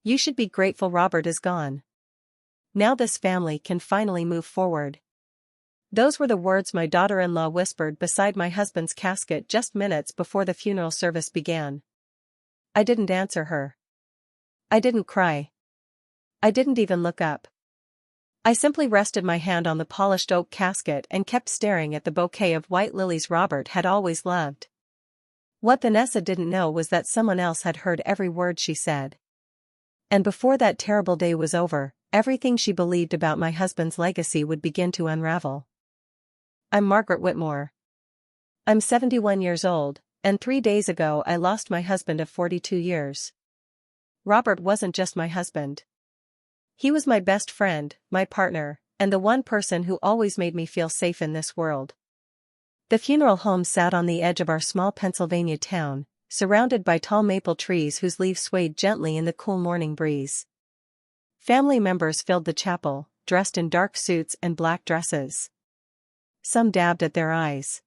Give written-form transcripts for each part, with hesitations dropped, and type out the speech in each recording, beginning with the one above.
You should be grateful Robert is gone. Now this family can finally move forward." Those were the words my daughter-in-law whispered beside my husband's casket just minutes before the funeral service began. I didn't answer her. I didn't cry. I didn't even look up. I simply rested my hand on the polished oak casket and kept staring at the bouquet of white lilies Robert had always loved. What Vanessa didn't know was that someone else had heard every word she said. And before that terrible day was over, everything she believed about my husband's legacy would begin to unravel. I'm Margaret Whitmore. I'm 71 years old, and 3 days ago I lost my husband of 42 years. Robert wasn't just my husband. He was my best friend, my partner, and the one person who always made me feel safe in this world. The funeral home sat on the edge of our small Pennsylvania town, surrounded by tall maple trees whose leaves swayed gently in the cool morning breeze. Family members filled the chapel, dressed in dark suits and black dresses. Some dabbed at their eyes.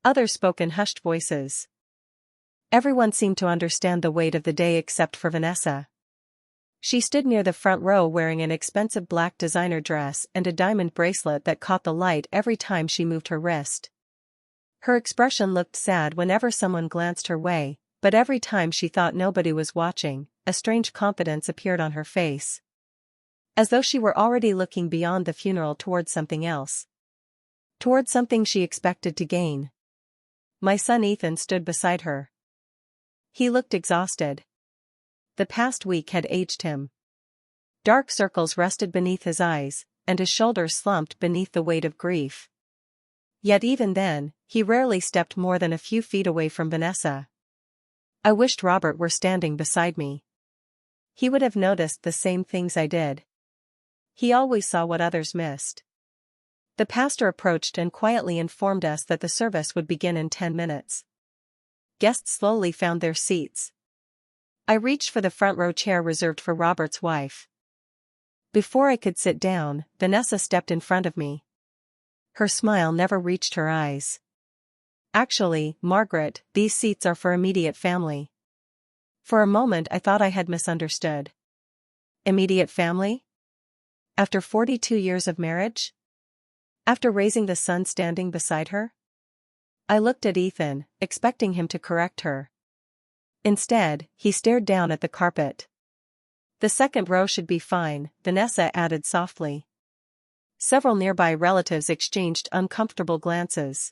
Others spoke in hushed voices. Everyone seemed to understand the weight of the day except for Vanessa. She stood near the front row wearing an expensive black designer dress and a diamond bracelet that caught the light every time she moved her wrist. Her expression looked sad whenever someone glanced her way, but every time she thought nobody was watching, a strange confidence appeared on her face. As though she were already looking beyond the funeral toward something else. Toward something she expected to gain. My son Ethan stood beside her. He looked exhausted. The past week had aged him. Dark circles rested beneath his eyes, and his shoulders slumped beneath the weight of grief. Yet even then, he rarely stepped more than a few feet away from Vanessa. I wished Robert were standing beside me. He would have noticed the same things I did. He always saw what others missed. The pastor approached and quietly informed us that the service would begin in 10 minutes. Guests slowly found their seats. I reached for the front row chair reserved for Robert's wife. Before I could sit down, Vanessa stepped in front of me. Her smile never reached her eyes. "Actually, Margaret, these seats are for immediate family." For a moment I thought I had misunderstood. Immediate family? After 42 years of marriage? After raising the son standing beside her? I looked at Ethan, expecting him to correct her. Instead, he stared down at the carpet. "The second row should be fine," Vanessa added softly. Several nearby relatives exchanged uncomfortable glances.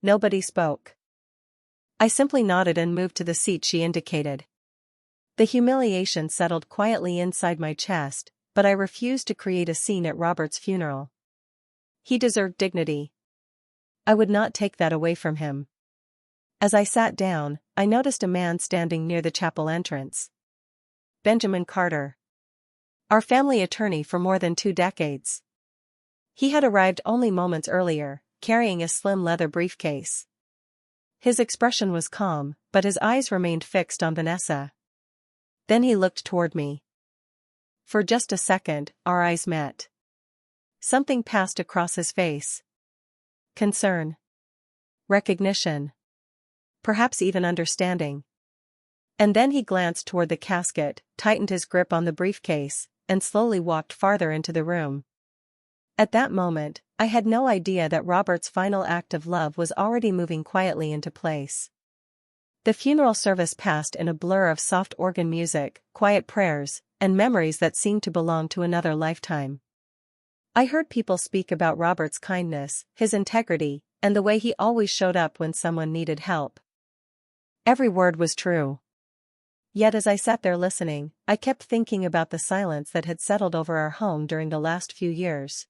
Nobody spoke. I simply nodded and moved to the seat she indicated. The humiliation settled quietly inside my chest, but I refused to create a scene at Robert's funeral. He deserved dignity. I would not take that away from him. As I sat down, I noticed a man standing near the chapel entrance. Benjamin Carter. Our family attorney for more than 2 decades. He had arrived only moments earlier, carrying a slim leather briefcase. His expression was calm, but his eyes remained fixed on Vanessa. Then he looked toward me. For just a second, our eyes met. Something passed across his face. Concern. Recognition. Perhaps even understanding. And then he glanced toward the casket, tightened his grip on the briefcase, and slowly walked farther into the room. At that moment, I had no idea that Robert's final act of love was already moving quietly into place. The funeral service passed in a blur of soft organ music, quiet prayers, and memories that seemed to belong to another lifetime. I heard people speak about Robert's kindness, his integrity, and the way he always showed up when someone needed help. Every word was true. Yet as I sat there listening, I kept thinking about the silence that had settled over our home during the last few years.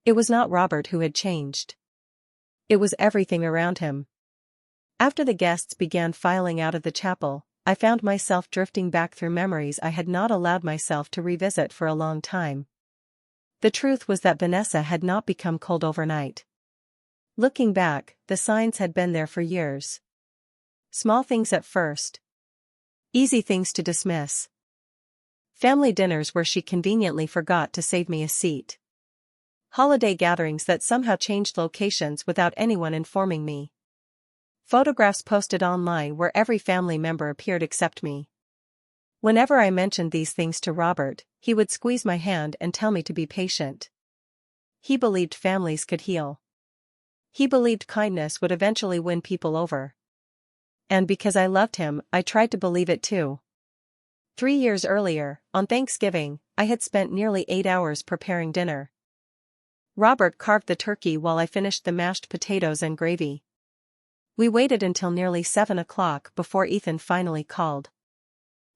It was not Robert who had changed. It was everything around him. After the guests began filing out of the chapel, I found myself drifting back through memories I had not allowed myself to revisit for a long time. The truth was that Vanessa had not become cold overnight. Looking back, the signs had been there for years. Small things at first. Easy things to dismiss. Family dinners where she conveniently forgot to save me a seat. Holiday gatherings that somehow changed locations without anyone informing me. Photographs posted online where every family member appeared except me. Whenever I mentioned these things to Robert, he would squeeze my hand and tell me to be patient. He believed families could heal. He believed kindness would eventually win people over. And because I loved him, I tried to believe it too. 3 years earlier, on Thanksgiving, I had spent nearly 8 hours preparing dinner. Robert carved the turkey while I finished the mashed potatoes and gravy. We waited until nearly 7 o'clock before Ethan finally called.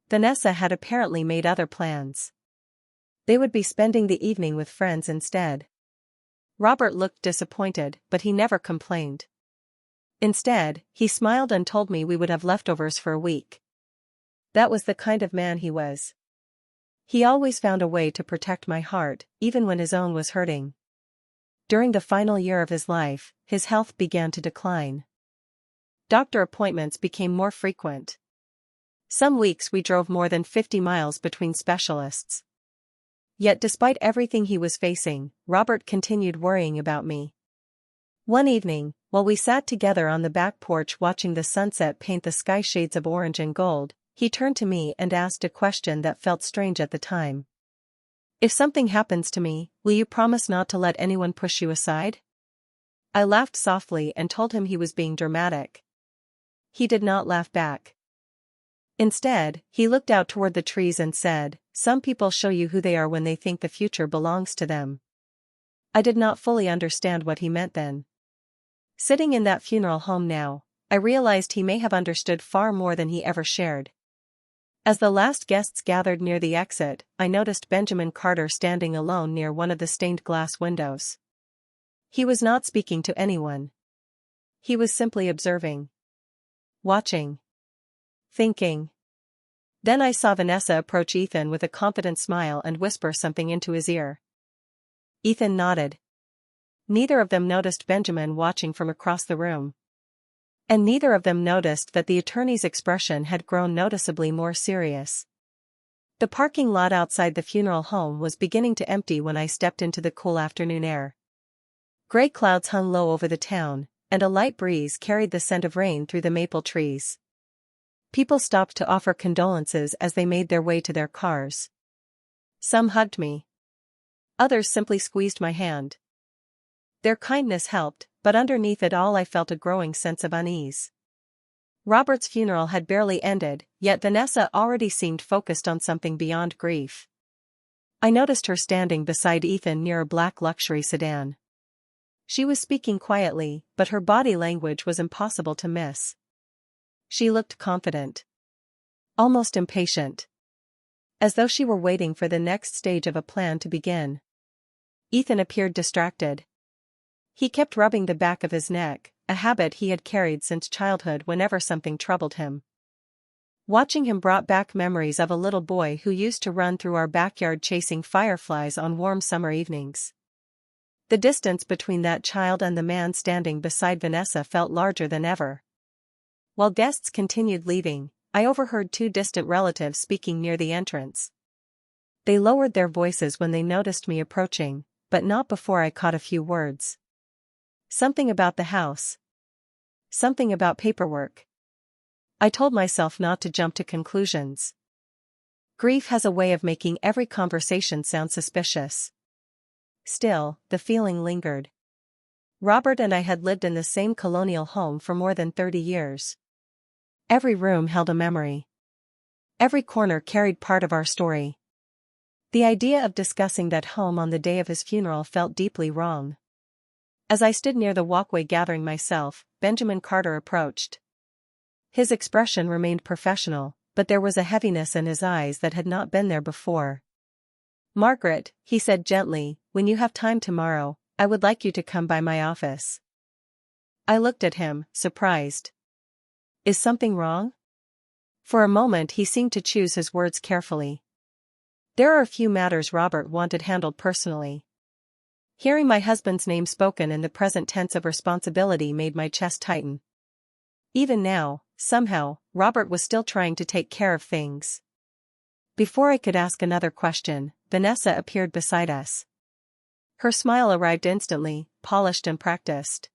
Vanessa had apparently made other plans. They would be spending the evening with friends instead. Robert looked disappointed, but he never complained. Instead, he smiled and told me we would have leftovers for a week. That was the kind of man he was. He always found a way to protect my heart, even when his own was hurting. During the final year of his life, his health began to decline. Doctor appointments became more frequent. Some weeks we drove more than 50 miles between specialists. Yet despite everything he was facing, Robert continued worrying about me. One evening, while we sat together on the back porch watching the sunset paint the sky shades of orange and gold, he turned to me and asked a question that felt strange at the time. "If something happens to me, will you promise not to let anyone push you aside?" I laughed softly and told him he was being dramatic. He did not laugh back. Instead, he looked out toward the trees and said, "Some people show you who they are when they think the future belongs to them." I did not fully understand what he meant then. Sitting in that funeral home now, I realized he may have understood far more than he ever shared. As the last guests gathered near the exit, I noticed Benjamin Carter standing alone near one of the stained glass windows. He was not speaking to anyone. He was simply observing. Watching. Thinking. Then I saw Vanessa approach Ethan with a confident smile and whisper something into his ear. Ethan nodded. Neither of them noticed Benjamin watching from across the room. And neither of them noticed that the attorney's expression had grown noticeably more serious. The parking lot outside the funeral home was beginning to empty when I stepped into the cool afternoon air. Gray clouds hung low over the town, and a light breeze carried the scent of rain through the maple trees. People stopped to offer condolences as they made their way to their cars. Some hugged me. Others simply squeezed my hand. Their kindness helped, but underneath it all I felt a growing sense of unease. Robert's funeral had barely ended, yet Vanessa already seemed focused on something beyond grief. I noticed her standing beside Ethan near a black luxury sedan. She was speaking quietly, but her body language was impossible to miss. She looked confident. Almost impatient. As though she were waiting for the next stage of a plan to begin. Ethan appeared distracted. He kept rubbing the back of his neck, a habit he had carried since childhood whenever something troubled him. Watching him brought back memories of a little boy who used to run through our backyard chasing fireflies on warm summer evenings. The distance between that child and the man standing beside Vanessa felt larger than ever. While guests continued leaving, I overheard two distant relatives speaking near the entrance. They lowered their voices when they noticed me approaching, but not before I caught a few words. Something about the house. Something about paperwork. I told myself not to jump to conclusions. Grief has a way of making every conversation sound suspicious. Still, the feeling lingered. Robert and I had lived in the same colonial home for more than 30 years. Every room held a memory. Every corner carried part of our story. The idea of discussing that home on the day of his funeral felt deeply wrong. As I stood near the walkway gathering myself, Benjamin Carter approached. His expression remained professional, but there was a heaviness in his eyes that had not been there before. "Margaret," he said gently, "when you have time tomorrow, I would like you to come by my office." I looked at him, surprised. Is something wrong? For a moment he seemed to choose his words carefully. There are a few matters Robert wanted handled personally. Hearing my husband's name spoken in the present tense of responsibility made my chest tighten. Even now, somehow, Robert was still trying to take care of things. Before I could ask another question, Vanessa appeared beside us. Her smile arrived instantly, polished and practiced.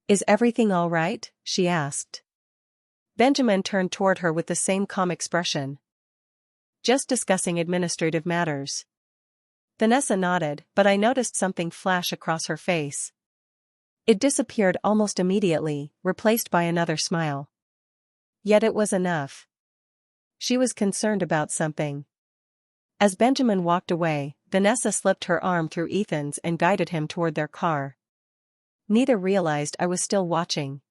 "Is everything all right?" she asked. Benjamin turned toward her with the same calm expression. Just discussing administrative matters. Vanessa nodded, but I noticed something flash across her face. It disappeared almost immediately, replaced by another smile. Yet it was enough. She was concerned about something. As Benjamin walked away, Vanessa slipped her arm through Ethan's and guided him toward their car. Neither realized I was still watching.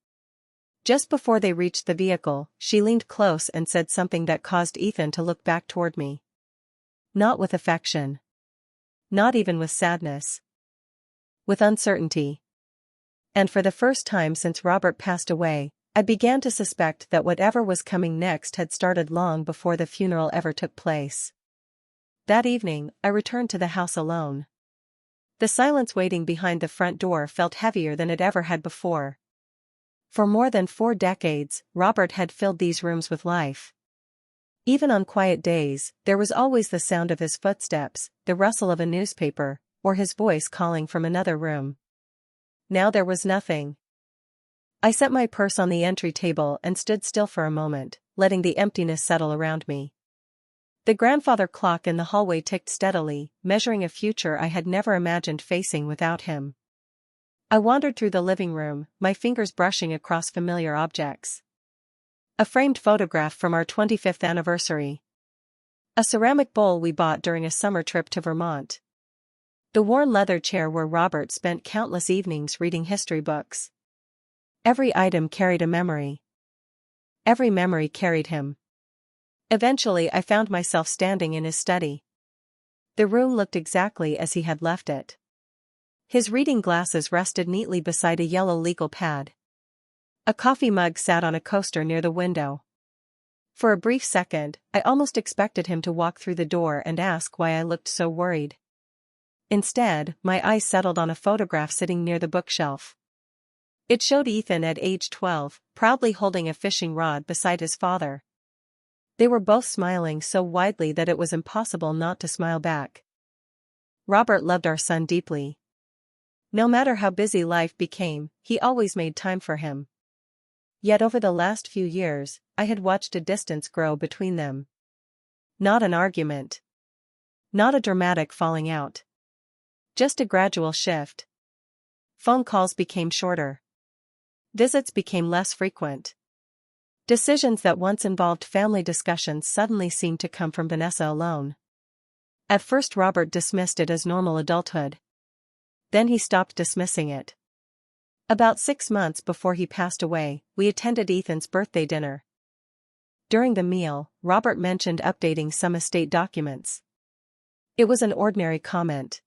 Just before they reached the vehicle, she leaned close and said something that caused Ethan to look back toward me. Not with affection. Not even with sadness. With uncertainty. And for the first time since Robert passed away, I began to suspect that whatever was coming next had started long before the funeral ever took place. That evening, I returned to the house alone. The silence waiting behind the front door felt heavier than it ever had before. For more than 4 decades, Robert had filled these rooms with life. Even on quiet days, there was always the sound of his footsteps, the rustle of a newspaper, or his voice calling from another room. Now there was nothing. I set my purse on the entry table and stood still for a moment, letting the emptiness settle around me. The grandfather clock in the hallway ticked steadily, measuring a future I had never imagined facing without him. I wandered through the living room, my fingers brushing across familiar objects. A framed photograph from our 25th anniversary. A ceramic bowl we bought during a summer trip to Vermont. The worn leather chair where Robert spent countless evenings reading history books. Every item carried a memory. Every memory carried him. Eventually I found myself standing in his study. The room looked exactly as he had left it. His reading glasses rested neatly beside a yellow legal pad. A coffee mug sat on a coaster near the window. For a brief second, I almost expected him to walk through the door and ask why I looked so worried. Instead, my eyes settled on a photograph sitting near the bookshelf. It showed Ethan at age 12, proudly holding a fishing rod beside his father. They were both smiling so widely that it was impossible not to smile back. Robert loved our son deeply. No matter how busy life became, he always made time for him. Yet over the last few years, I had watched a distance grow between them. Not an argument. Not a dramatic falling out. Just a gradual shift. Phone calls became shorter. Visits became less frequent. Decisions that once involved family discussions suddenly seemed to come from Vanessa alone. At first Robert dismissed it as normal adulthood. Then he stopped dismissing it. About 6 months before he passed away, we attended Ethan's birthday dinner. During the meal, Robert mentioned updating some estate documents. It was an ordinary comment.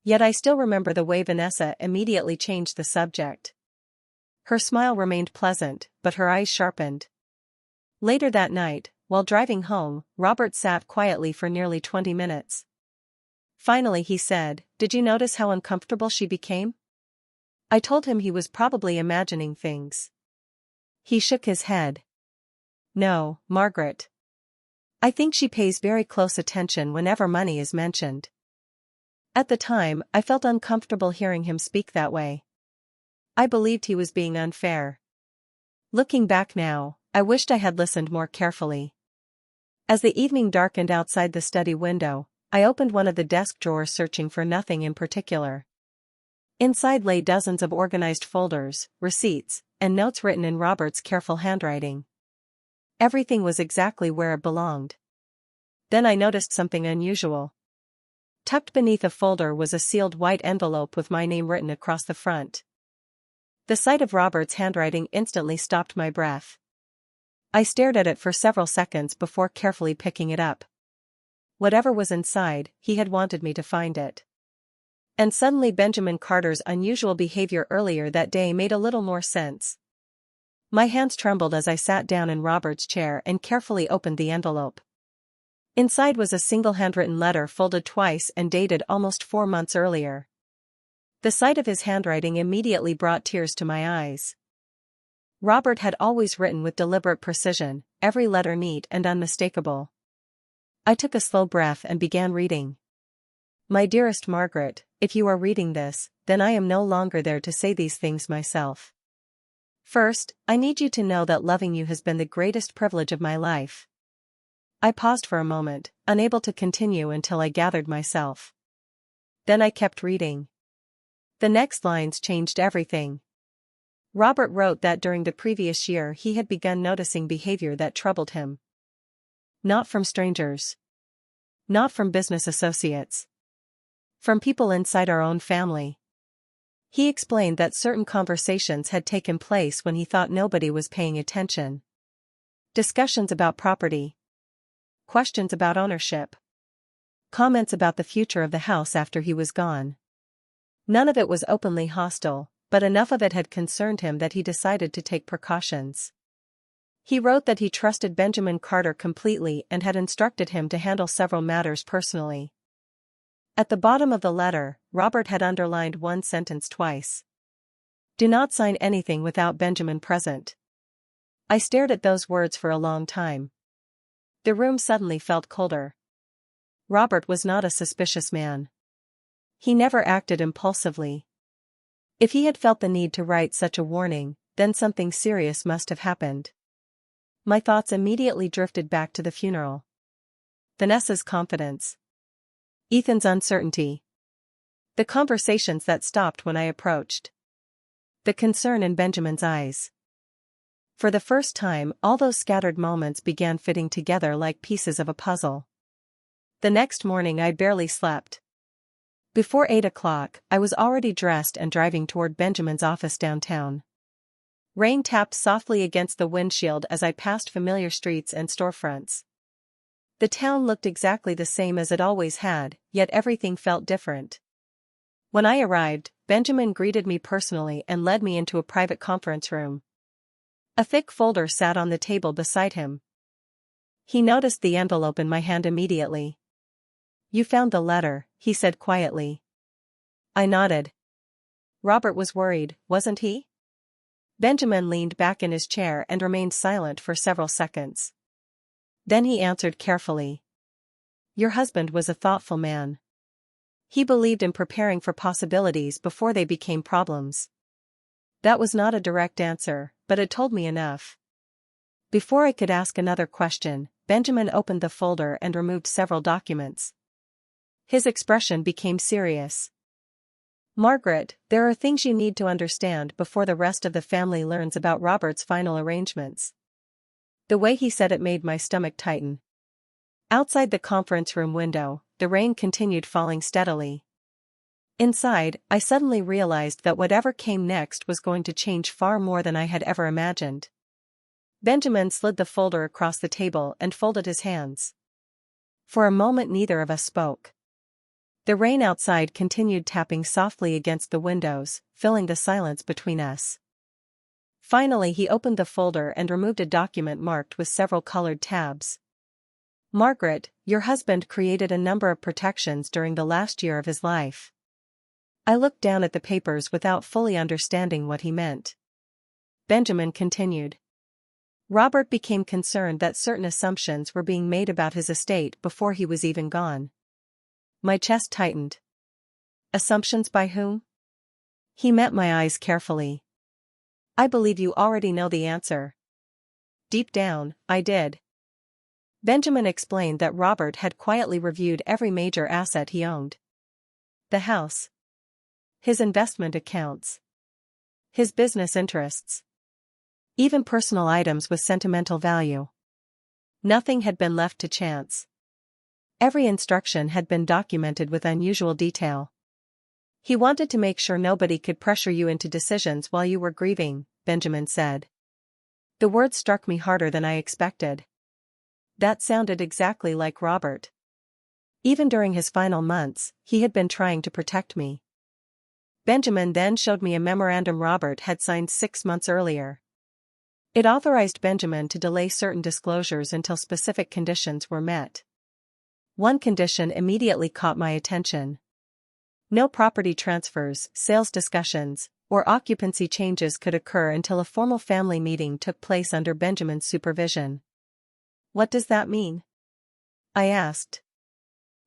Yet I still remember the way Vanessa immediately changed the subject. Her smile remained pleasant, but her eyes sharpened. Later that night, while driving home, Robert sat quietly for nearly 20 minutes. Finally he said, "Did you notice how uncomfortable she became?" I told him he was probably imagining things. He shook his head. "No, Margaret. I think she pays very close attention whenever money is mentioned." At the time, I felt uncomfortable hearing him speak that way. I believed he was being unfair. Looking back now, I wished I had listened more carefully. As the evening darkened outside the study window, I opened one of the desk drawers searching for nothing in particular. Inside lay dozens of organized folders, receipts, and notes written in Robert's careful handwriting. Everything was exactly where it belonged. Then I noticed something unusual. Tucked beneath a folder was a sealed white envelope with my name written across the front. The sight of Robert's handwriting instantly stopped my breath. I stared at it for several seconds before carefully picking it up. Whatever was inside, he had wanted me to find it. And suddenly Benjamin Carter's unusual behavior earlier that day made a little more sense. My hands trembled as I sat down in Robert's chair and carefully opened the envelope. Inside was a single handwritten letter folded twice and dated almost 4 months earlier. The sight of his handwriting immediately brought tears to my eyes. Robert had always written with deliberate precision, every letter neat and unmistakable. I took a slow breath and began reading. "My dearest Margaret, if you are reading this, then I am no longer there to say these things myself. First, I need you to know that loving you has been the greatest privilege of my life. I paused for a moment, unable to continue until I gathered myself. Then I kept reading. The next lines changed everything. Robert wrote that during the previous year he had begun noticing behavior that troubled him. Not from strangers. Not from business associates. From people inside our own family. He explained that certain conversations had taken place when he thought nobody was paying attention. Discussions about property. Questions about ownership. Comments about the future of the house after he was gone. None of it was openly hostile, but enough of it had concerned him that he decided to take precautions. He wrote that he trusted Benjamin Carter completely and had instructed him to handle several matters personally. At the bottom of the letter, Robert had underlined one sentence twice. Do not sign anything without Benjamin present. I stared at those words for a long time. The room suddenly felt colder. Robert was not a suspicious man. He never acted impulsively. If he had felt the need to write such a warning, then something serious must have happened. My thoughts immediately drifted back to the funeral. Vanessa's confidence. Ethan's uncertainty. The conversations that stopped when I approached. The concern in Benjamin's eyes. For the first time, all those scattered moments began fitting together like pieces of a puzzle. The next morning I barely slept. Before 8 o'clock, I was already dressed and driving toward Benjamin's office downtown. Rain tapped softly against the windshield as I passed familiar streets and storefronts. The town looked exactly the same as it always had, yet everything felt different. When I arrived, Benjamin greeted me personally and led me into a private conference room. A thick folder sat on the table beside him. He noticed the envelope in my hand immediately. You found the letter, he said quietly. I nodded. Robert was worried, wasn't he? Benjamin leaned back in his chair and remained silent for several seconds. Then he answered carefully. Your husband was a thoughtful man. He believed in preparing for possibilities before they became problems. That was not a direct answer, but it told me enough. Before I could ask another question, Benjamin opened the folder and removed several documents. His expression became serious. Margaret, there are things you need to understand before the rest of the family learns about Robert's final arrangements. The way he said it made my stomach tighten. Outside the conference room window, the rain continued falling steadily. Inside, I suddenly realized that whatever came next was going to change far more than I had ever imagined. Benjamin slid the folder across the table and folded his hands. For a moment neither of us spoke. The rain outside continued tapping softly against the windows, filling the silence between us. Finally he opened the folder and removed a document marked with several colored tabs. Margaret, your husband created a number of protections during the last year of his life. I looked down at the papers without fully understanding what he meant. Benjamin continued. Robert became concerned that certain assumptions were being made about his estate before he was even gone. My chest tightened. Assumptions by whom? He met my eyes carefully. I believe you already know the answer. Deep down, I did. Benjamin explained that Robert had quietly reviewed every major asset he owned. The house. His investment accounts. His business interests. Even personal items with sentimental value. Nothing had been left to chance. Every instruction had been documented with unusual detail. He wanted to make sure nobody could pressure you into decisions while you were grieving, Benjamin said. The words struck me harder than I expected. That sounded exactly like Robert. Even during his final months, he had been trying to protect me. Benjamin then showed me a memorandum Robert had signed 6 months earlier. It authorized Benjamin to delay certain disclosures until specific conditions were met. One condition immediately caught my attention. No property transfers, sales discussions, or occupancy changes could occur until a formal family meeting took place under Benjamin's supervision. What does that mean? I asked.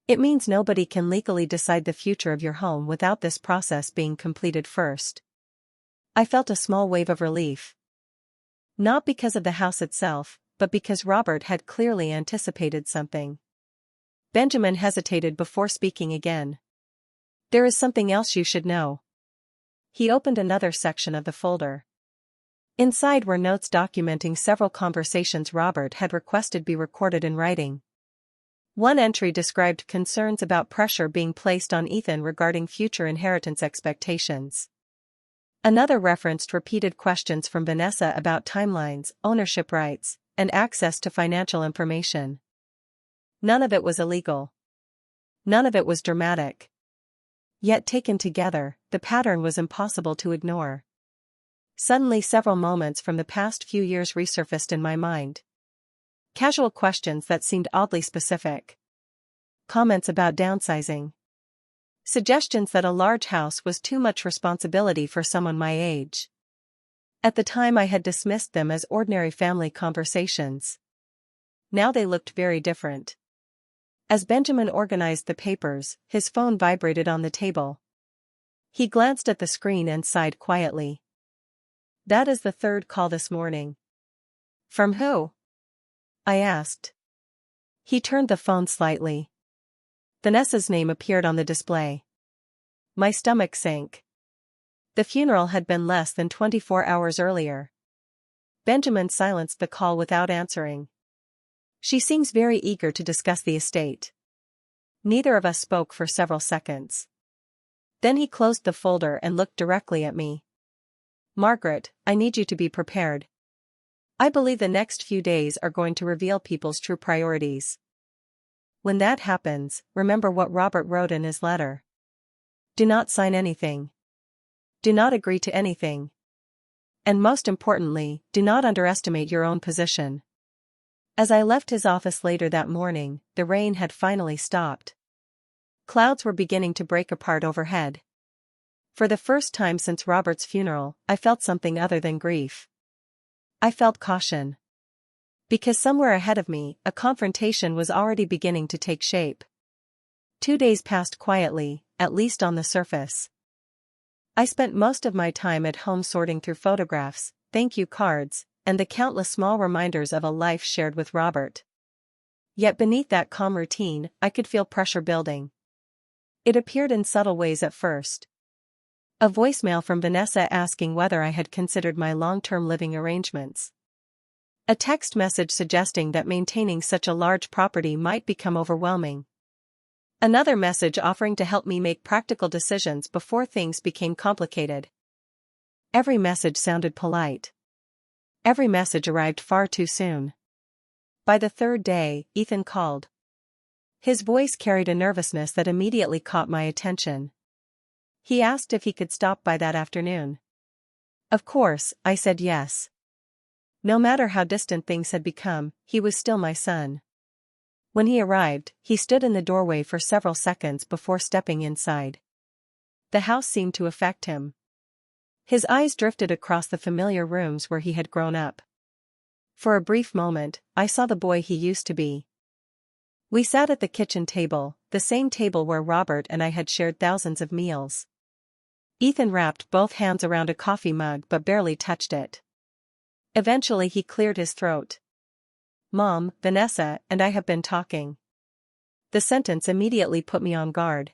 It means nobody can legally decide the future of your home without this process being completed first. I felt a small wave of relief. Not because of the house itself, but because Robert had clearly anticipated something. Benjamin hesitated before speaking again. "There is something else you should know." He opened another section of the folder. Inside were notes documenting several conversations Robert had requested be recorded in writing. One entry described concerns about pressure being placed on Ethan regarding future inheritance expectations. Another referenced repeated questions from Vanessa about timelines, ownership rights, and access to financial information. None of it was illegal. None of it was dramatic. Yet taken together, the pattern was impossible to ignore. Suddenly several moments from the past few years resurfaced in my mind. Casual questions that seemed oddly specific. Comments about downsizing. Suggestions that a large house was too much responsibility for someone my age. At the time I had dismissed them as ordinary family conversations. Now they looked very different. As Benjamin organized the papers, his phone vibrated on the table. He glanced at the screen and sighed quietly. "That is the third call this morning." "From who?" I asked. He turned the phone slightly. Vanessa's name appeared on the display. My stomach sank. The funeral had been less than 24 hours earlier. Benjamin silenced the call without answering. "She seems very eager to discuss the estate." Neither of us spoke for several seconds. Then he closed the folder and looked directly at me. "Margaret, I need you to be prepared. I believe the next few days are going to reveal people's true priorities. When that happens, remember what Robert wrote in his letter. Do not sign anything. Do not agree to anything. And most importantly, do not underestimate your own position." As I left his office later that morning, the rain had finally stopped. Clouds were beginning to break apart overhead. For the first time since Robert's funeral, I felt something other than grief. I felt caution. Because somewhere ahead of me, a confrontation was already beginning to take shape. 2 days passed quietly, at least on the surface. I spent most of my time at home sorting through photographs, thank you cards, and the countless small reminders of a life shared with Robert. Yet beneath that calm routine, I could feel pressure building. It appeared in subtle ways at first. A voicemail from Vanessa asking whether I had considered my long-term living arrangements. A text message suggesting that maintaining such a large property might become overwhelming. Another message offering to help me make practical decisions before things became complicated. Every message sounded polite. Every message arrived far too soon. By the third day, Ethan called. His voice carried a nervousness that immediately caught my attention. He asked if he could stop by that afternoon. Of course, I said yes. No matter how distant things had become, he was still my son. When he arrived, he stood in the doorway for several seconds before stepping inside. The house seemed to affect him. His eyes drifted across the familiar rooms where he had grown up. For a brief moment, I saw the boy he used to be. We sat at the kitchen table, the same table where Robert and I had shared thousands of meals. Ethan wrapped both hands around a coffee mug but barely touched it. Eventually he cleared his throat. "Mom, Vanessa and I have been talking." The sentence immediately put me on guard.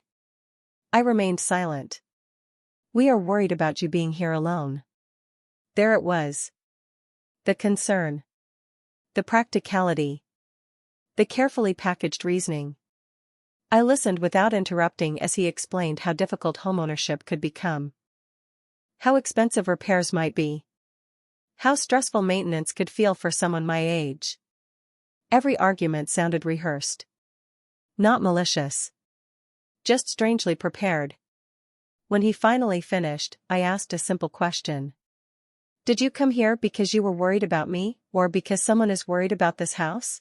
I remained silent. "We are worried about you being here alone." There it was. The concern. The practicality. The carefully packaged reasoning. I listened without interrupting as he explained how difficult homeownership could become. How expensive repairs might be. How stressful maintenance could feel for someone my age. Every argument sounded rehearsed. Not malicious. Just strangely prepared. When he finally finished, I asked a simple question. "Did you come here because you were worried about me, or because someone is worried about this house?"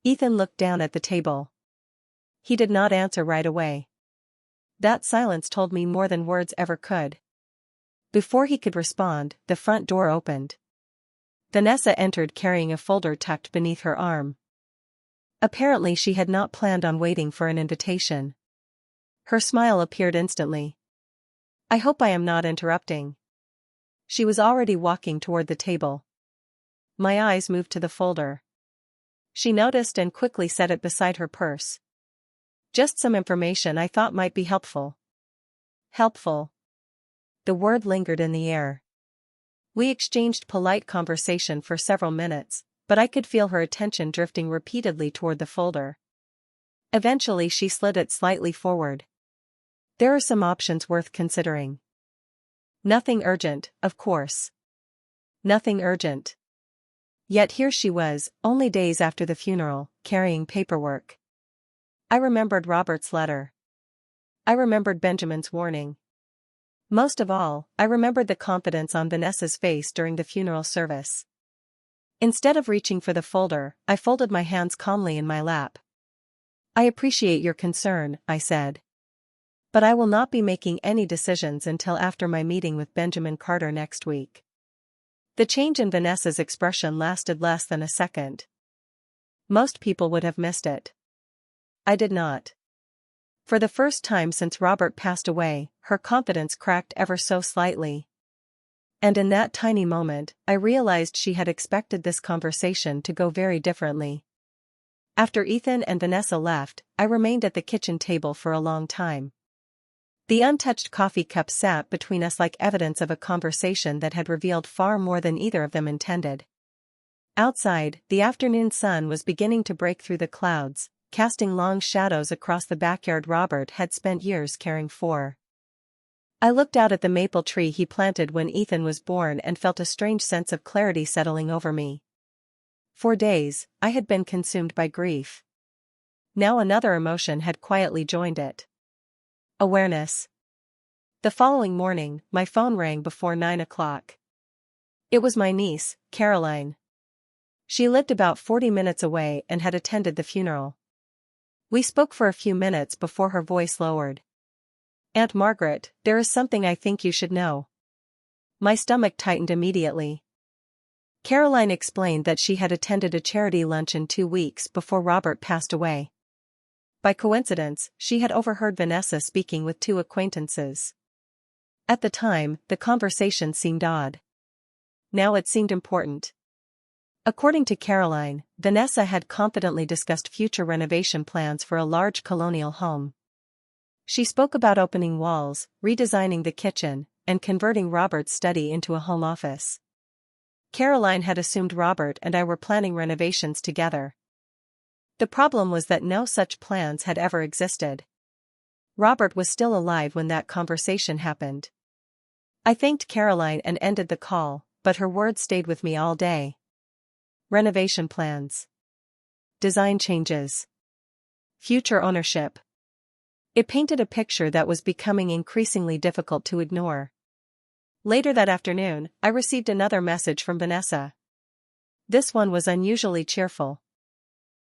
Ethan looked down at the table. He did not answer right away. That silence told me more than words ever could. Before he could respond, the front door opened. Vanessa entered carrying a folder tucked beneath her arm. Apparently she had not planned on waiting for an invitation. Her smile appeared instantly. "I hope I am not interrupting." She was already walking toward the table. My eyes moved to the folder. She noticed and quickly set it beside her purse. Just some information I thought might be helpful. Helpful. The word lingered in the air. We exchanged polite conversation for several minutes, but I could feel her attention drifting repeatedly toward the folder. Eventually she slid it slightly forward. There are some options worth considering. Nothing urgent, of course. Nothing urgent. Yet here she was, only days after the funeral, carrying paperwork. I remembered Robert's letter. I remembered Benjamin's warning. Most of all, I remembered the confidence on Vanessa's face during the funeral service. Instead of reaching for the folder, I folded my hands calmly in my lap. I appreciate your concern, I said. But I will not be making any decisions until after my meeting with Benjamin Carter next week. The change in Vanessa's expression lasted less than a second. Most people would have missed it. I did not. For the first time since Robert passed away, her confidence cracked ever so slightly. And in that tiny moment, I realized she had expected this conversation to go very differently. After Ethan and Vanessa left, I remained at the kitchen table for a long time. The untouched coffee cup sat between us like evidence of a conversation that had revealed far more than either of them intended. Outside, the afternoon sun was beginning to break through the clouds, casting long shadows across the backyard Robert had spent years caring for. I looked out at the maple tree he planted when Ethan was born and felt a strange sense of clarity settling over me. For days, I had been consumed by grief. Now another emotion had quietly joined it. Awareness. The following morning, my phone rang before 9 o'clock. It was my niece, Caroline. She lived about 40 minutes away and had attended the funeral. We spoke for a few minutes before her voice lowered. Aunt Margaret, there is something I think you should know. My stomach tightened immediately. Caroline explained that she had attended a charity luncheon 2 weeks before Robert passed away. By coincidence, she had overheard Vanessa speaking with 2 acquaintances. At the time, the conversation seemed odd. Now it seemed important. According to Caroline, Vanessa had confidently discussed future renovation plans for a large colonial home. She spoke about opening walls, redesigning the kitchen, and converting Robert's study into a home office. Caroline had assumed Robert and I were planning renovations together. The problem was that no such plans had ever existed. Robert was still alive when that conversation happened. I thanked Caroline and ended the call, but her words stayed with me all day. Renovation plans. Design changes. Future ownership. It painted a picture that was becoming increasingly difficult to ignore. Later that afternoon, I received another message from Vanessa. This one was unusually cheerful.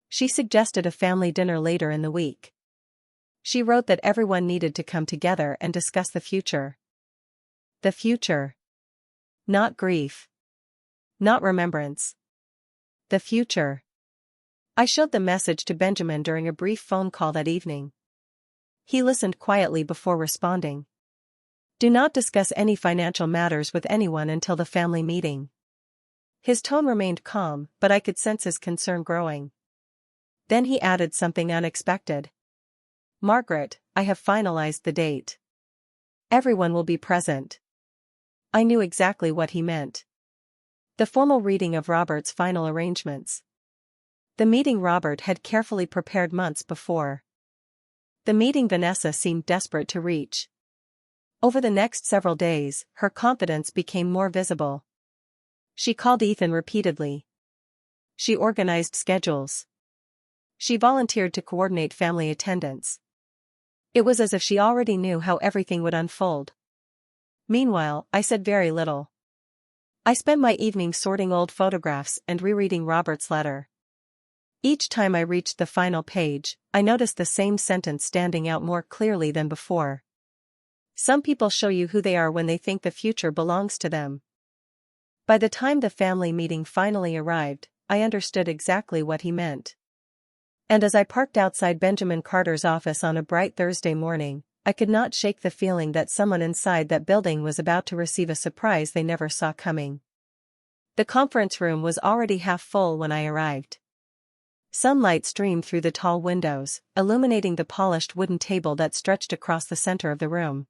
She suggested a family dinner later in the week. She wrote that everyone needed to come together and discuss the future. The future. Not grief. Not remembrance. The future. I showed the message to Benjamin during a brief phone call that evening. He listened quietly before responding. Do not discuss any financial matters with anyone until the family meeting. His tone remained calm, but I could sense his concern growing. Then he added something unexpected. Margaret, I have finalized the date. Everyone will be present. I knew exactly what he meant. The formal reading of Robert's final arrangements. The meeting Robert had carefully prepared months before. The meeting Vanessa seemed desperate to reach. Over the next several days, her confidence became more visible. She called Ethan repeatedly. She organized schedules. She volunteered to coordinate family attendance. It was as if she already knew how everything would unfold. Meanwhile, I said very little. I spent my evenings sorting old photographs and rereading Robert's letter. Each time I reached the final page, I noticed the same sentence standing out more clearly than before. Some people show you who they are when they think the future belongs to them. By the time the family meeting finally arrived, I understood exactly what he meant. And as I parked outside Benjamin Carter's office on a bright Thursday morning, I could not shake the feeling that someone inside that building was about to receive a surprise they never saw coming. The conference room was already half full when I arrived. Sunlight streamed through the tall windows, illuminating the polished wooden table that stretched across the center of the room.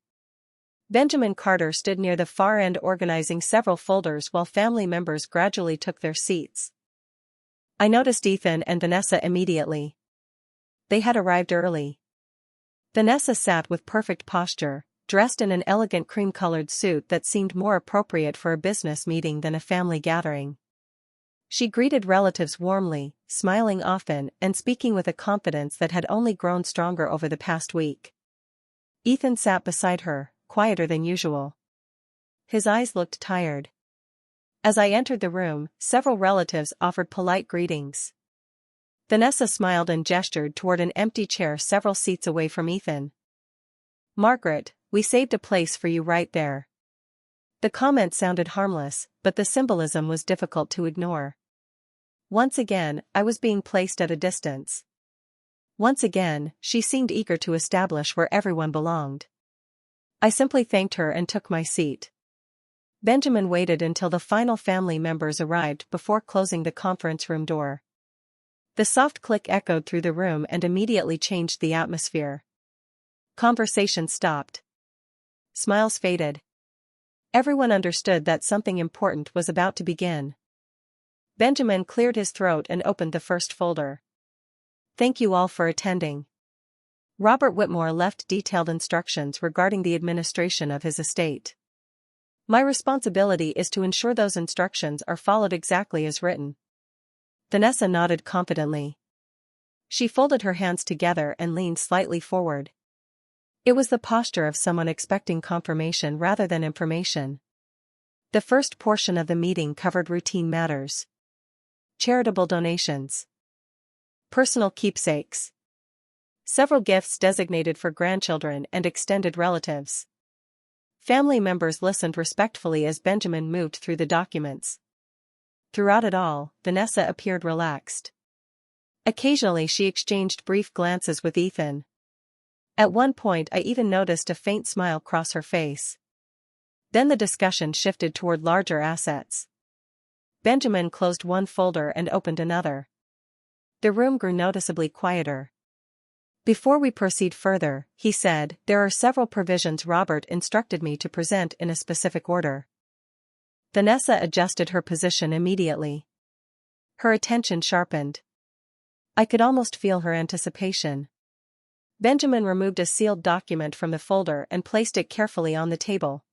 Benjamin Carter stood near the far end organizing several folders while family members gradually took their seats. I noticed Ethan and Vanessa immediately. They had arrived early. Vanessa sat with perfect posture, dressed in an elegant cream-colored suit that seemed more appropriate for a business meeting than a family gathering. She greeted relatives warmly, smiling often and speaking with a confidence that had only grown stronger over the past week. Ethan sat beside her, quieter than usual. His eyes looked tired. As I entered the room, several relatives offered polite greetings. Vanessa smiled and gestured toward an empty chair several seats away from Ethan. "Margaret, we saved a place for you right there." The comment sounded harmless, but the symbolism was difficult to ignore. Once again, I was being placed at a distance. Once again, she seemed eager to establish where everyone belonged. I simply thanked her and took my seat. Benjamin waited until the final family members arrived before closing the conference room door. The soft click echoed through the room and immediately changed the atmosphere. Conversation stopped. Smiles faded. Everyone understood that something important was about to begin. Benjamin cleared his throat and opened the first folder. "Thank you all for attending." Robert Whitmore left detailed instructions regarding the administration of his estate. "My responsibility is to ensure those instructions are followed exactly as written." Vanessa nodded confidently. She folded her hands together and leaned slightly forward. It was the posture of someone expecting confirmation rather than information. The first portion of the meeting covered routine matters. Charitable donations. Personal keepsakes. Several gifts designated for grandchildren and extended relatives. Family members listened respectfully as Benjamin moved through the documents. Throughout it all, Vanessa appeared relaxed. Occasionally she exchanged brief glances with Ethan. At one point I even noticed a faint smile cross her face. Then the discussion shifted toward larger assets. Benjamin closed one folder and opened another. The room grew noticeably quieter. "Before we proceed further," he said, "there are several provisions Robert instructed me to present in a specific order." Vanessa adjusted her position immediately. Her attention sharpened. I could almost feel her anticipation. Benjamin removed a sealed document from the folder and placed it carefully on the table.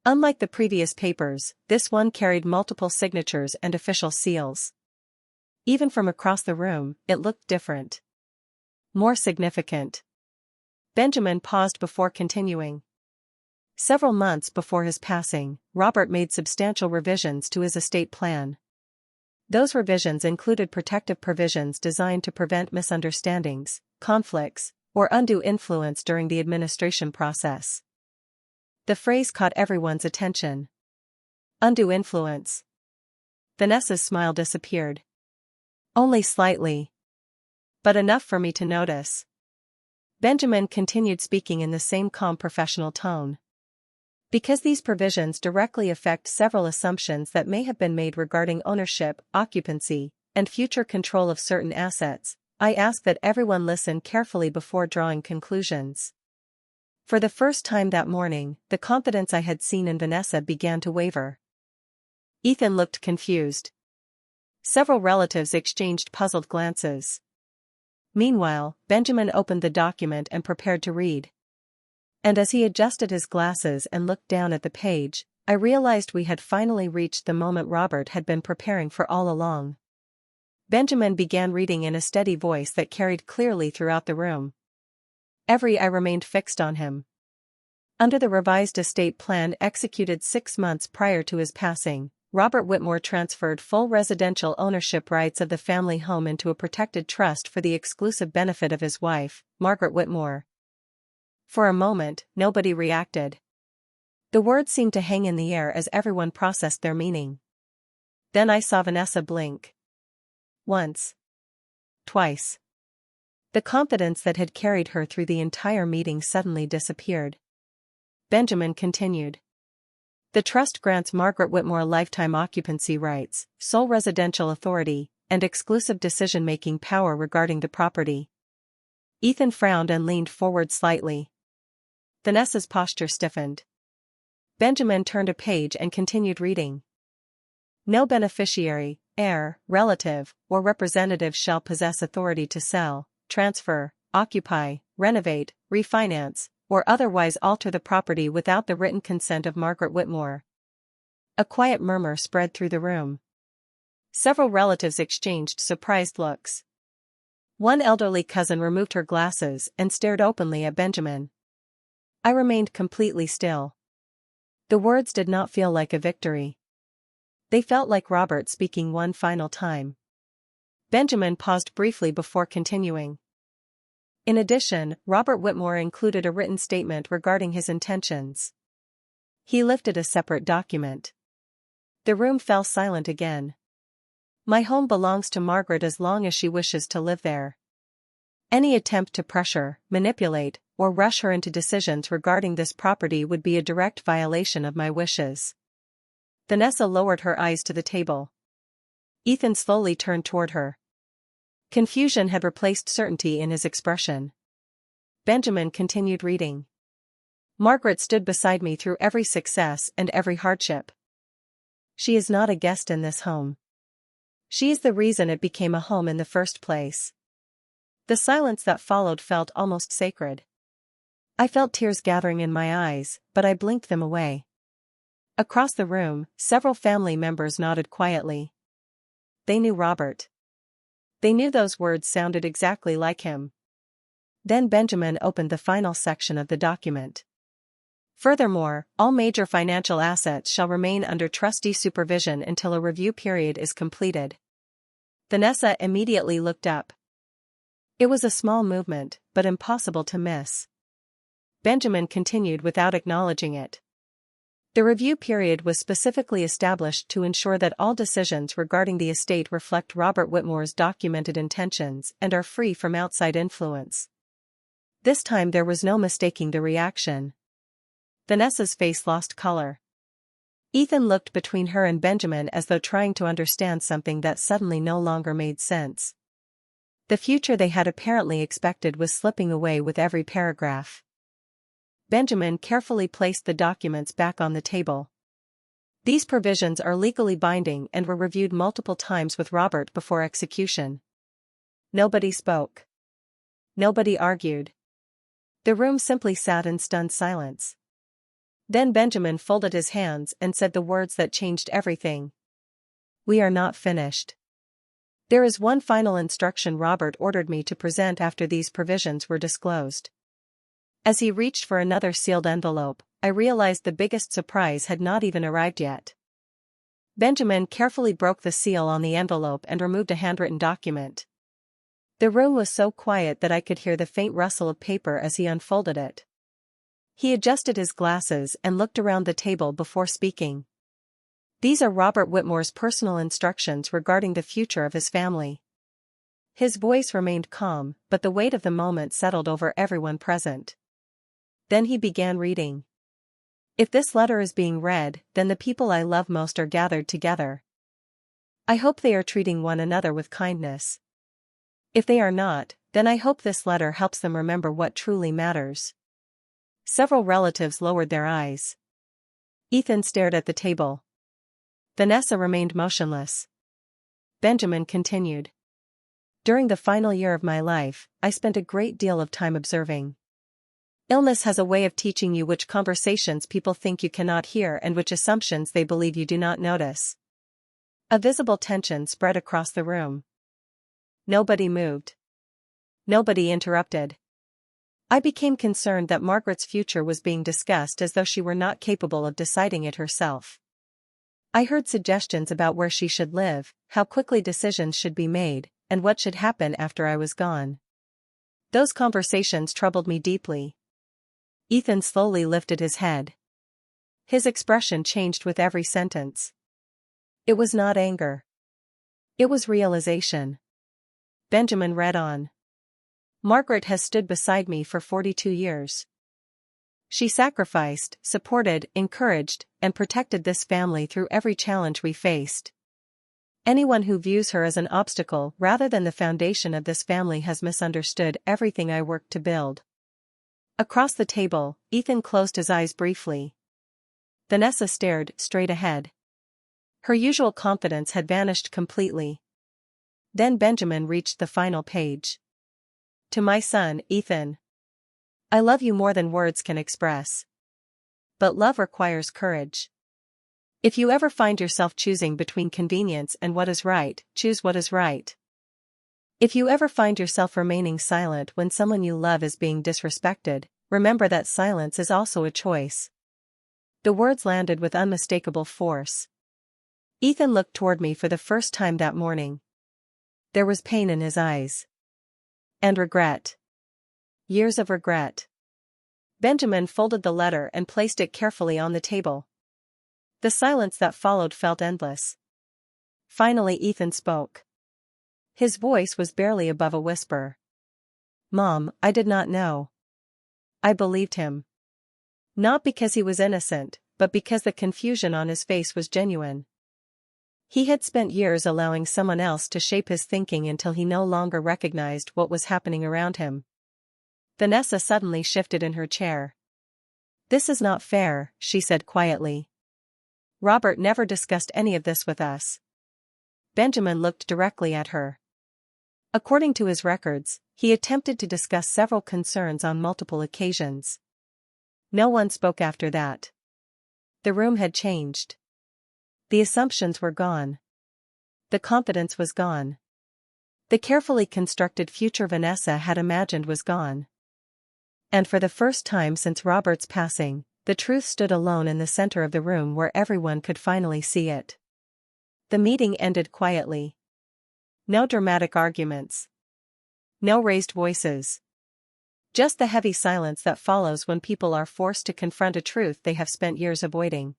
Unlike the previous papers, this one carried multiple signatures and official seals. Even from across the room, it looked different. More significant. Benjamin paused before continuing. Several months before his passing, Robert made substantial revisions to his estate plan. Those revisions included protective provisions designed to prevent misunderstandings, conflicts, or undue influence during the administration process. The phrase caught everyone's attention. Undue influence. Vanessa's smile disappeared. Only slightly. But enough for me to notice. Benjamin continued speaking in the same calm professional tone. Because these provisions directly affect several assumptions that may have been made regarding ownership, occupancy, and future control of certain assets, I ask that everyone listen carefully before drawing conclusions. For the first time that morning, the confidence I had seen in Vanessa began to waver. Ethan looked confused. Several relatives exchanged puzzled glances. Meanwhile, Benjamin opened the document and prepared to read. And as he adjusted his glasses and looked down at the page, I realized we had finally reached the moment Robert had been preparing for all along. Benjamin began reading in a steady voice that carried clearly throughout the room. Every eye remained fixed on him. Under the revised estate plan executed 6 months prior to his passing, Robert Whitmore transferred full residential ownership rights of the family home into a protected trust for the exclusive benefit of his wife, Margaret Whitmore. For a moment, nobody reacted. The words seemed to hang in the air as everyone processed their meaning. Then I saw Vanessa blink. Once. Twice. The confidence that had carried her through the entire meeting suddenly disappeared. Benjamin continued. The trust grants Margaret Whitmore lifetime occupancy rights, sole residential authority, and exclusive decision-making power regarding the property. Ethan frowned and leaned forward slightly. Vanessa's posture stiffened. Benjamin turned a page and continued reading. No beneficiary, heir, relative, or representative shall possess authority to sell, transfer, occupy, renovate, refinance, or otherwise alter the property without the written consent of Margaret Whitmore. A quiet murmur spread through the room. Several relatives exchanged surprised looks. One elderly cousin removed her glasses and stared openly at Benjamin. I remained completely still. The words did not feel like a victory. They felt like Robert speaking one final time. Benjamin paused briefly before continuing. In addition, Robert Whitmore included a written statement regarding his intentions. He lifted a separate document. The room fell silent again. My home belongs to Margaret as long as she wishes to live there. Any attempt to pressure, manipulate, or rush her into decisions regarding this property would be a direct violation of my wishes. Vanessa lowered her eyes to the table. Ethan slowly turned toward her. Confusion had replaced certainty in his expression. Benjamin continued reading. Margaret stood beside me through every success and every hardship. She is not a guest in this home. She is the reason it became a home in the first place. The silence that followed felt almost sacred. I felt tears gathering in my eyes, but I blinked them away. Across the room, several family members nodded quietly. They knew Robert. They knew those words sounded exactly like him. Then Benjamin opened the final section of the document. Furthermore, all major financial assets shall remain under trustee supervision until a review period is completed. Vanessa immediately looked up. It was a small movement, but impossible to miss. Benjamin continued without acknowledging it. The review period was specifically established to ensure that all decisions regarding the estate reflect Robert Whitmore's documented intentions and are free from outside influence. This time there was no mistaking the reaction. Vanessa's face lost color. Ethan looked between her and Benjamin as though trying to understand something that suddenly no longer made sense. The future they had apparently expected was slipping away with every paragraph. Benjamin carefully placed the documents back on the table. These provisions are legally binding and were reviewed multiple times with Robert before execution. Nobody spoke. Nobody argued. The room simply sat in stunned silence. Then Benjamin folded his hands and said the words that changed everything. We are not finished. There is one final instruction Robert ordered me to present after these provisions were disclosed. As he reached for another sealed envelope, I realized the biggest surprise had not even arrived yet. Benjamin carefully broke the seal on the envelope and removed a handwritten document. The room was so quiet that I could hear the faint rustle of paper as he unfolded it. He adjusted his glasses and looked around the table before speaking. These are Robert Whitmore's personal instructions regarding the future of his family. His voice remained calm, but the weight of the moment settled over everyone present. Then he began reading. If this letter is being read, then the people I love most are gathered together. I hope they are treating one another with kindness. If they are not, then I hope this letter helps them remember what truly matters. Several relatives lowered their eyes. Ethan stared at the table. Vanessa remained motionless. Benjamin continued. During the final year of my life, I spent a great deal of time observing. Illness has a way of teaching you which conversations people think you cannot hear and which assumptions they believe you do not notice. A visible tension spread across the room. Nobody moved. Nobody interrupted. I became concerned that Margaret's future was being discussed as though she were not capable of deciding it herself. I heard suggestions about where she should live, how quickly decisions should be made, and what should happen after I was gone. Those conversations troubled me deeply. Ethan slowly lifted his head. His expression changed with every sentence. It was not anger. It was realization. Benjamin read on. Margaret has stood beside me for 42 years. She sacrificed, supported, encouraged, and protected this family through every challenge we faced. Anyone who views her as an obstacle rather than the foundation of this family has misunderstood everything I worked to build. Across the table, Ethan closed his eyes briefly. Vanessa stared straight ahead. Her usual confidence had vanished completely. Then Benjamin reached the final page. To my son, Ethan. I love you more than words can express. But love requires courage. If you ever find yourself choosing between convenience and what is right, choose what is right. If you ever find yourself remaining silent when someone you love is being disrespected, remember that silence is also a choice. The words landed with unmistakable force. Ethan looked toward me for the first time that morning. There was pain in his eyes. And regret. Years of regret. Benjamin folded the letter and placed it carefully on the table. The silence that followed felt endless. Finally Ethan spoke. His voice was barely above a whisper. Mom, I did not know. I believed him. Not because he was innocent, but because the confusion on his face was genuine. He had spent years allowing someone else to shape his thinking until he no longer recognized what was happening around him. Vanessa suddenly shifted in her chair. This is not fair, she said quietly. Robert never discussed any of this with us. Benjamin looked directly at her. According to his records, he attempted to discuss several concerns on multiple occasions. No one spoke after that. The room had changed. The assumptions were gone. The confidence was gone. The carefully constructed future Vanessa had imagined was gone. And for the first time since Robert's passing, the truth stood alone in the center of the room where everyone could finally see it. The meeting ended quietly. No dramatic arguments. No raised voices. Just the heavy silence that follows when people are forced to confront a truth they have spent years avoiding.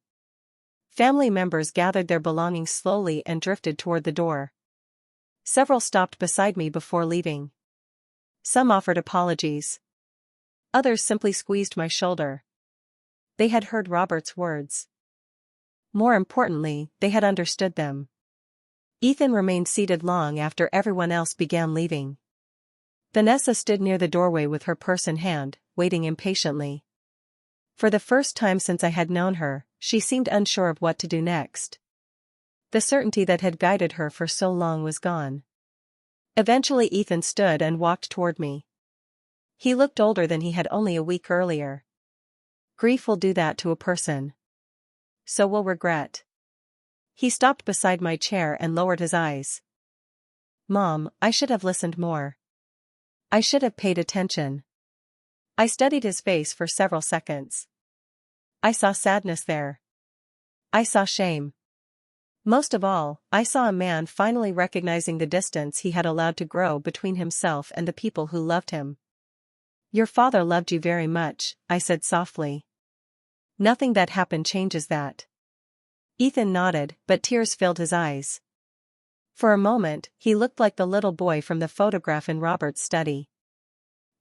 Family members gathered their belongings slowly and drifted toward the door. Several stopped beside me before leaving. Some offered apologies. Others simply squeezed my shoulder. They had heard Robert's words. More importantly, they had understood them. Ethan remained seated long after everyone else began leaving. Vanessa stood near the doorway with her purse in hand, waiting impatiently. For the first time since I had known her, she seemed unsure of what to do next. The certainty that had guided her for so long was gone. Eventually Ethan stood and walked toward me. He looked older than he had only a week earlier. Grief will do that to a person. So will regret. He stopped beside my chair and lowered his eyes. Mom, I should have listened more. I should have paid attention. I studied his face for several seconds. I saw sadness there. I saw shame. Most of all, I saw a man finally recognizing the distance he had allowed to grow between himself and the people who loved him. Your father loved you very much, I said softly. Nothing that happened changes that. Ethan nodded, but tears filled his eyes. For a moment, he looked like the little boy from the photograph in Robert's study.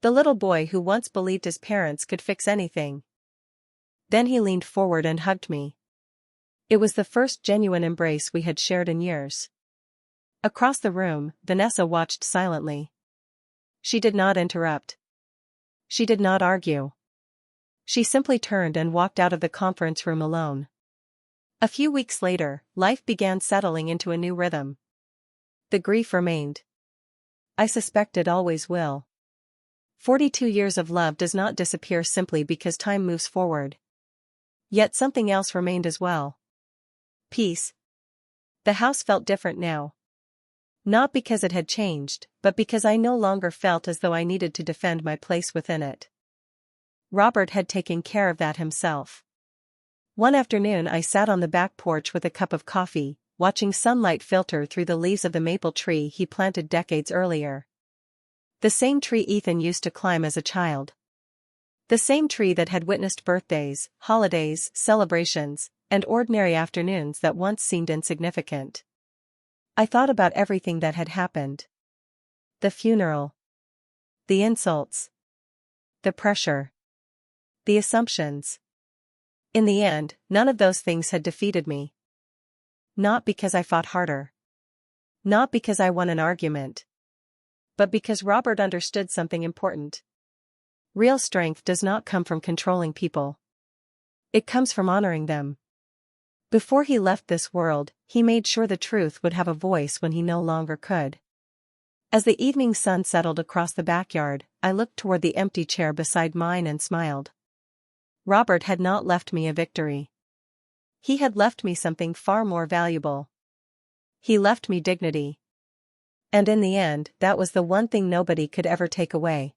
The little boy who once believed his parents could fix anything. Then he leaned forward and hugged me. It was the first genuine embrace we had shared in years. Across the room, Vanessa watched silently. She did not interrupt. She did not argue. She simply turned and walked out of the conference room alone. A few weeks later, life began settling into a new rhythm. The grief remained. I suspect it always will. 42 years of love does not disappear simply because time moves forward. Yet something else remained as well. Peace. The house felt different now. Not because it had changed, but because I no longer felt as though I needed to defend my place within it. Robert had taken care of that himself. One afternoon I sat on the back porch with a cup of coffee, watching sunlight filter through the leaves of the maple tree he planted decades earlier. The same tree Ethan used to climb as a child. The same tree that had witnessed birthdays, holidays, celebrations, and ordinary afternoons that once seemed insignificant. I thought about everything that had happened. The funeral. The insults. The pressure. the assumptions. In the end, none of those things had defeated me. Not because I fought harder. Not because I won an argument. But because Robert understood something important. Real strength does not come from controlling people. It comes from honoring them. Before he left this world, he made sure the truth would have a voice when he no longer could. As the evening sun settled across the backyard, I looked toward the empty chair beside mine and smiled. Robert had not left me a victory. He had left me something far more valuable. He left me dignity. And in the end, that was the one thing nobody could ever take away.